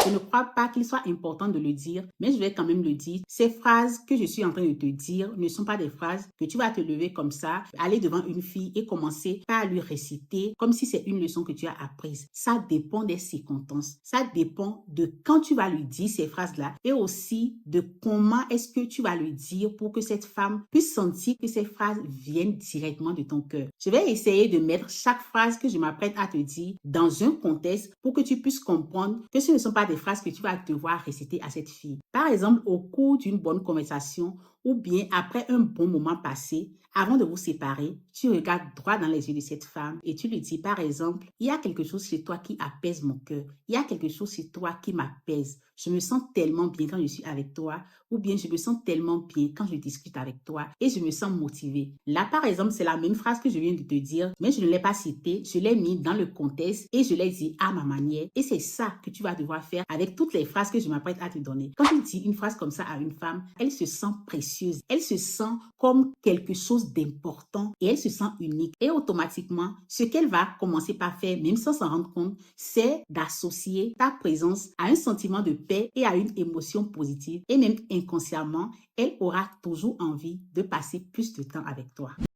Je ne crois pas qu'il soit important de le dire, mais je vais quand même le dire. Ces phrases que je suis en train de te dire ne sont pas des phrases que tu vas te lever comme ça, aller devant une fille et commencer par lui réciter comme si c'est une leçon que tu as apprise. Ça dépend des circonstances. Ça dépend de quand tu vas lui dire ces phrases-là et aussi de comment est-ce que tu vas lui dire pour que cette femme puisse sentir que ces phrases viennent directement de ton cœur. Je vais essayer de mettre chaque phrase que je m'apprête à te dire dans un contexte pour que tu puisses comprendre que ce ne sont pas des phrases que tu vas devoir réciter à cette fille. Par exemple, au cours d'une bonne conversation ou bien après un bon moment passé, avant de vous séparer, tu regardes droit dans les yeux de cette femme et tu lui dis, par exemple, il y a quelque chose chez toi qui apaise mon cœur. Il y a quelque chose chez toi qui m'apaise. Je me sens tellement bien quand je suis avec toi ou bien je me sens tellement bien quand je discute avec toi et je me sens motivée. Là, par exemple, c'est la même phrase que je viens de te dire, mais je ne l'ai pas citée, je l'ai mis dans le contexte et je l'ai dit à ma manière. Et c'est ça que tu vas devoir faire avec toutes les phrases que je m'apprête à te donner. Quand tu dis une phrase comme ça à une femme, elle se sent précieuse, elle se sent comme quelque chose d'important et elle se sent unique. Et automatiquement, ce qu'elle va commencer par faire, même sans s'en rendre compte, c'est d'associer ta présence à un sentiment de paix et à une émotion positive. Et même inconsciemment, elle aura toujours envie de passer plus de temps avec toi.